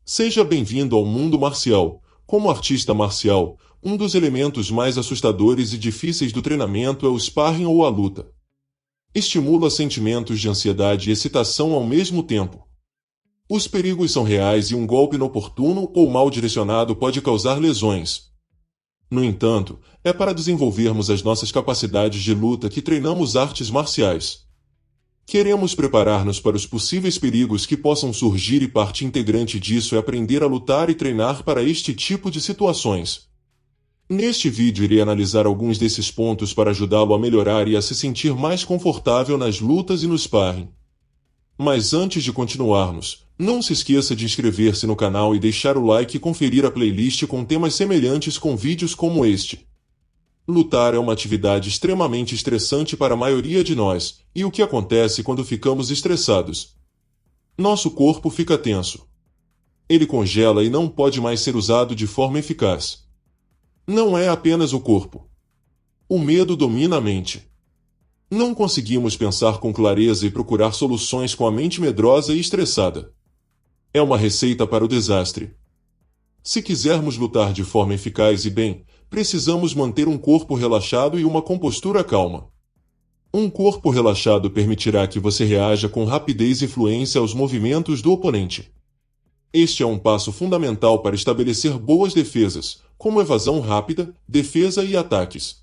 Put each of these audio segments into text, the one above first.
Seja bem-vindo ao mundo marcial. Como artista marcial, um dos elementos mais assustadores e difíceis do treinamento é o sparring ou a luta. Estimula sentimentos de ansiedade e excitação ao mesmo tempo. Os perigos são reais e um golpe inoportuno ou mal direcionado pode causar lesões. No entanto, é para desenvolvermos as nossas capacidades de luta que treinamos artes marciais. Queremos preparar-nos para os possíveis perigos que possam surgir e parte integrante disso é aprender a lutar e treinar para este tipo de situações. Neste vídeo irei analisar alguns desses pontos para ajudá-lo a melhorar e a se sentir mais confortável nas lutas e no sparring. Mas antes de continuarmos, não se esqueça de inscrever-se no canal e deixar o like e conferir a playlist com temas semelhantes com vídeos como este. Lutar é uma atividade extremamente estressante para a maioria de nós, e o que acontece quando ficamos estressados? Nosso corpo fica tenso. Ele congela e não pode mais ser usado de forma eficaz. Não é apenas o corpo. O medo domina a mente. Não conseguimos pensar com clareza e procurar soluções com a mente medrosa e estressada. É uma receita para o desastre. Se quisermos lutar de forma eficaz e bem, precisamos manter um corpo relaxado e uma compostura calma. Um corpo relaxado permitirá que você reaja com rapidez e fluência aos movimentos do oponente. Este é um passo fundamental para estabelecer boas defesas, como evasão rápida, defesa e ataques.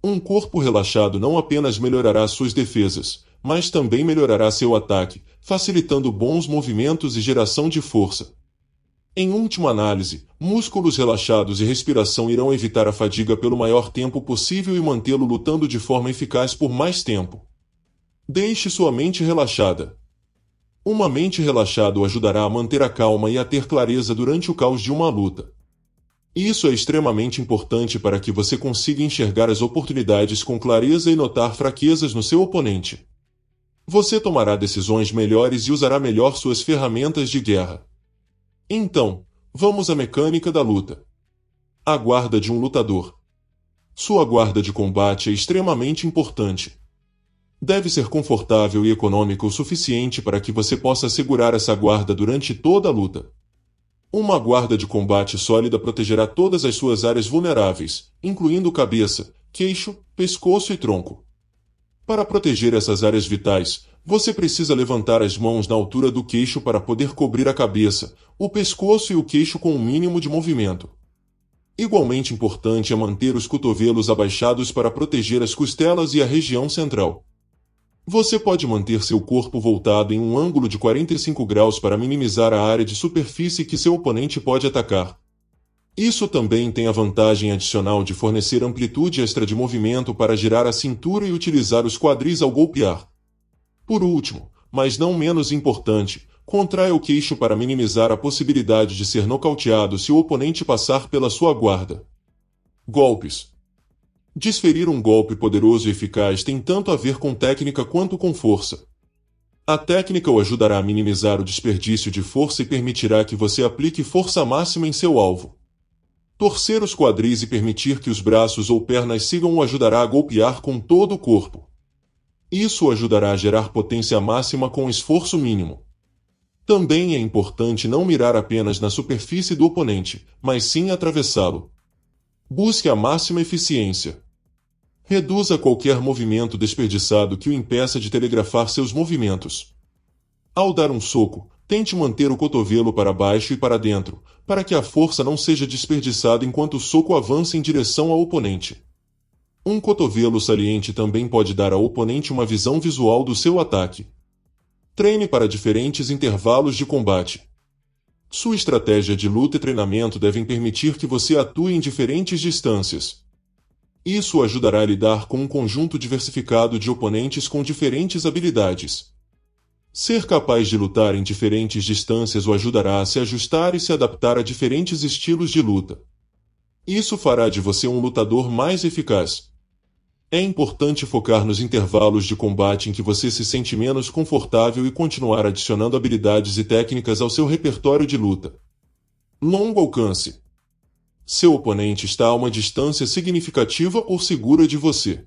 Um corpo relaxado não apenas melhorará suas defesas, mas também melhorará seu ataque, facilitando bons movimentos e geração de força. Em última análise, músculos relaxados e respiração irão evitar a fadiga pelo maior tempo possível e mantê-lo lutando de forma eficaz por mais tempo. Deixe sua mente relaxada. Uma mente relaxada o ajudará a manter a calma e a ter clareza durante o caos de uma luta. Isso é extremamente importante para que você consiga enxergar as oportunidades com clareza e notar fraquezas no seu oponente. Você tomará decisões melhores e usará melhor suas ferramentas de guerra. Então, vamos à mecânica da luta. A guarda de um lutador. Sua guarda de combate é extremamente importante. Deve ser confortável e econômica o suficiente para que você possa segurar essa guarda durante toda a luta. Uma guarda de combate sólida protegerá todas as suas áreas vulneráveis, incluindo cabeça, queixo, pescoço e tronco. Para proteger essas áreas vitais, você precisa levantar as mãos na altura do queixo para poder cobrir a cabeça, o pescoço e o queixo com o mínimo de movimento. Igualmente importante é manter os cotovelos abaixados para proteger as costelas e a região central. Você pode manter seu corpo voltado em um ângulo de 45 graus para minimizar a área de superfície que seu oponente pode atacar. Isso também tem a vantagem adicional de fornecer amplitude extra de movimento para girar a cintura e utilizar os quadris ao golpear. Por último, mas não menos importante, contraia o queixo para minimizar a possibilidade de ser nocauteado se o oponente passar pela sua guarda. Golpes. Desferir um golpe poderoso e eficaz tem tanto a ver com técnica quanto com força. A técnica o ajudará a minimizar o desperdício de força e permitirá que você aplique força máxima em seu alvo. Torcer os quadris e permitir que os braços ou pernas sigam o ajudará a golpear com todo o corpo. Isso o ajudará a gerar potência máxima com esforço mínimo. Também é importante não mirar apenas na superfície do oponente, mas sim atravessá-lo. Busque a máxima eficiência. Reduza qualquer movimento desperdiçado que o impeça de telegrafar seus movimentos. Ao dar um soco, tente manter o cotovelo para baixo e para dentro, para que a força não seja desperdiçada enquanto o soco avança em direção ao oponente. Um cotovelo saliente também pode dar ao oponente uma visão visual do seu ataque. Treine para diferentes intervalos de combate. Sua estratégia de luta e treinamento devem permitir que você atue em diferentes distâncias. Isso o ajudará a lidar com um conjunto diversificado de oponentes com diferentes habilidades. Ser capaz de lutar em diferentes distâncias o ajudará a se ajustar e se adaptar a diferentes estilos de luta. Isso fará de você um lutador mais eficaz. É importante focar nos intervalos de combate em que você se sente menos confortável e continuar adicionando habilidades e técnicas ao seu repertório de luta. Longo alcance. Seu oponente está a uma distância significativa ou segura de você.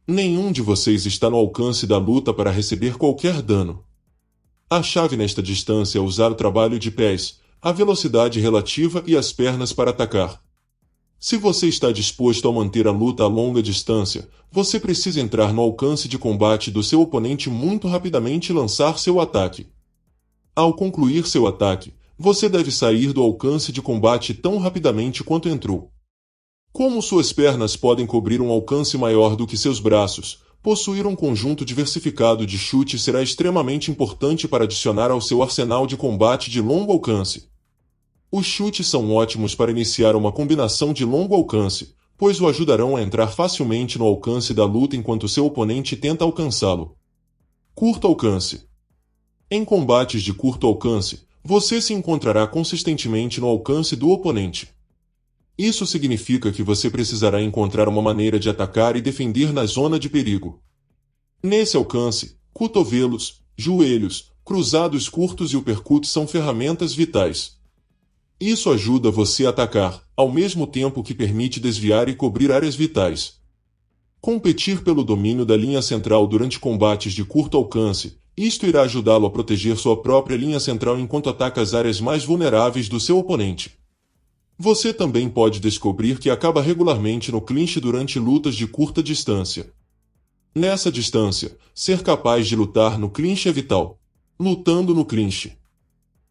Nenhum de vocês está no alcance da luta para receber qualquer dano. A chave nesta distância é usar o trabalho de pés, a velocidade relativa e as pernas para atacar. Se você está disposto a manter a luta a longa distância, você precisa entrar no alcance de combate do seu oponente muito rapidamente e lançar seu ataque. Ao concluir seu ataque, você deve sair do alcance de combate tão rapidamente quanto entrou. Como suas pernas podem cobrir um alcance maior do que seus braços, possuir um conjunto diversificado de chutes será extremamente importante para adicionar ao seu arsenal de combate de longo alcance. Os chutes são ótimos para iniciar uma combinação de longo alcance, pois o ajudarão a entrar facilmente no alcance da luta enquanto seu oponente tenta alcançá-lo. Curto alcance. Em combates de curto alcance, você se encontrará consistentemente no alcance do oponente. Isso significa que você precisará encontrar uma maneira de atacar e defender na zona de perigo. Nesse alcance, cotovelos, joelhos, cruzados curtos e uppercuts são ferramentas vitais. Isso ajuda você a atacar, ao mesmo tempo que permite desviar e cobrir áreas vitais. Competir pelo domínio da linha central durante combates de curto alcance, isto irá ajudá-lo a proteger sua própria linha central enquanto ataca as áreas mais vulneráveis do seu oponente. Você também pode descobrir que acaba regularmente no clinch durante lutas de curta distância. Nessa distância, ser capaz de lutar no clinch é vital. Lutando no clinch.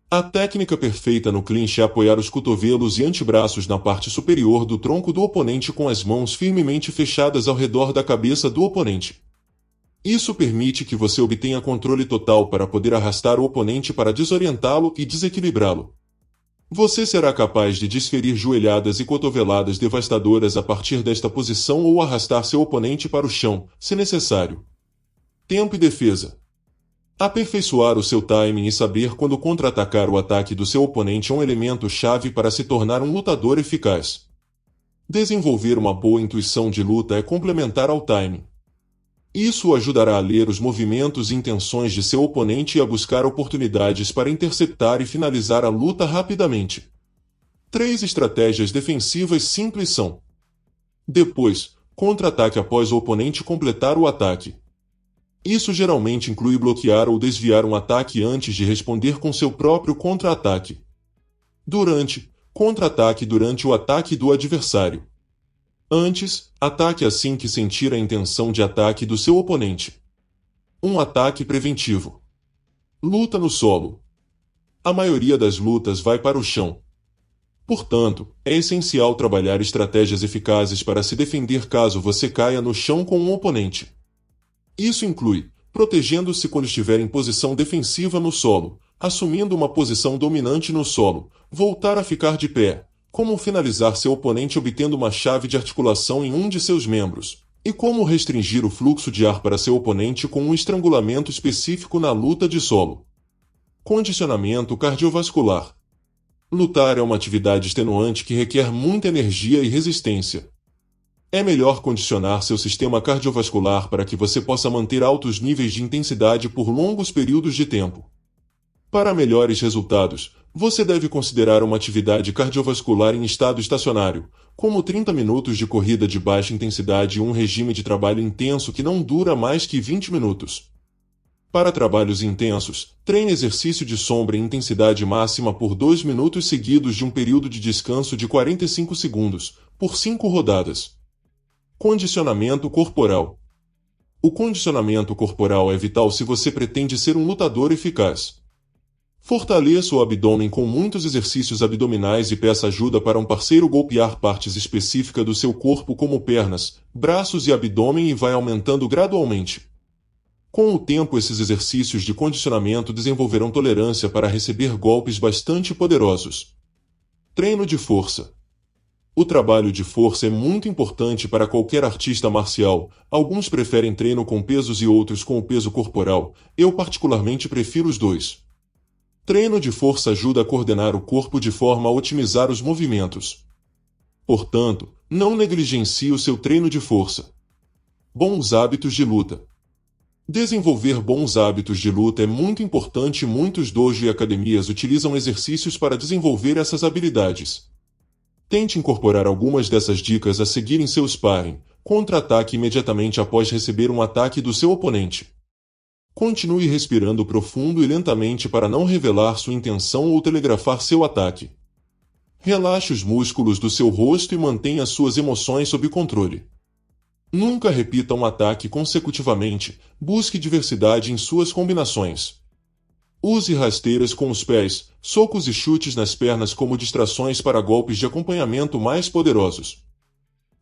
A técnica perfeita no clinch é apoiar os cotovelos e antebraços na parte superior do tronco do oponente com as mãos firmemente fechadas ao redor da cabeça do oponente. Isso permite que você obtenha controle total para poder arrastar o oponente para desorientá-lo e desequilibrá-lo. Você será capaz de desferir joelhadas e cotoveladas devastadoras a partir desta posição ou arrastar seu oponente para o chão, se necessário. Tempo e defesa. Aperfeiçoar o seu timing e saber quando contra-atacar o ataque do seu oponente é um elemento-chave para se tornar um lutador eficaz. Desenvolver uma boa intuição de luta é complementar ao timing. Isso o ajudará a ler os movimentos e intenções de seu oponente e a buscar oportunidades para interceptar e finalizar a luta rapidamente. 3 estratégias defensivas simples são: depois, contra-ataque após o oponente completar o ataque. Isso geralmente inclui bloquear ou desviar um ataque antes de responder com seu próprio contra-ataque. Durante, contra-ataque durante o ataque do adversário. Antes, ataque assim que sentir a intenção de ataque do seu oponente. Um ataque preventivo. Luta no solo. A maioria das lutas vai para o chão. Portanto, é essencial trabalhar estratégias eficazes para se defender caso você caia no chão com um oponente. Isso inclui protegendo-se quando estiver em posição defensiva no solo, assumindo uma posição dominante no solo, voltar a ficar de pé, como finalizar seu oponente obtendo uma chave de articulação em um de seus membros, e como restringir o fluxo de ar para seu oponente com um estrangulamento específico na luta de solo. Condicionamento cardiovascular. Lutar é uma atividade extenuante que requer muita energia e resistência. É melhor condicionar seu sistema cardiovascular para que você possa manter altos níveis de intensidade por longos períodos de tempo. Para melhores resultados, você deve considerar uma atividade cardiovascular em estado estacionário, como 30 minutos de corrida de baixa intensidade e um regime de trabalho intenso que não dura mais que 20 minutos. Para trabalhos intensos, treine exercício de sombra em intensidade máxima por 2 minutos seguidos de um período de descanso de 45 segundos, por 5 rodadas. Condicionamento corporal. O condicionamento corporal é vital se você pretende ser um lutador eficaz. Fortaleça o abdômen com muitos exercícios abdominais e peça ajuda para um parceiro golpear partes específicas do seu corpo como pernas, braços e abdômen e vai aumentando gradualmente. Com o tempo, esses exercícios de condicionamento desenvolverão tolerância para receber golpes bastante poderosos. Treino de força. O trabalho de força é muito importante para qualquer artista marcial. Alguns preferem treino com pesos e outros com o peso corporal. Eu particularmente prefiro os dois. Treino de força ajuda a coordenar o corpo de forma a otimizar os movimentos. Portanto, não negligencie o seu treino de força. Bons hábitos de luta. Desenvolver bons hábitos de luta é muito importante e muitos dojo e academias utilizam exercícios para desenvolver essas habilidades. Tente incorporar algumas dessas dicas a seguir em seu sparring. Contra-ataque imediatamente após receber um ataque do seu oponente. Continue respirando profundo e lentamente para não revelar sua intenção ou telegrafar seu ataque. Relaxe os músculos do seu rosto e mantenha suas emoções sob controle. Nunca repita um ataque consecutivamente, busque diversidade em suas combinações. Use rasteiras com os pés, socos e chutes nas pernas como distrações para golpes de acompanhamento mais poderosos.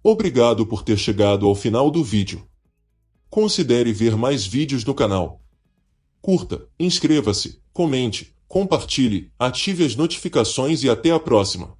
Obrigado por ter chegado ao final do vídeo. Considere ver mais vídeos no canal. Curta, inscreva-se, comente, compartilhe, ative as notificações e até a próxima.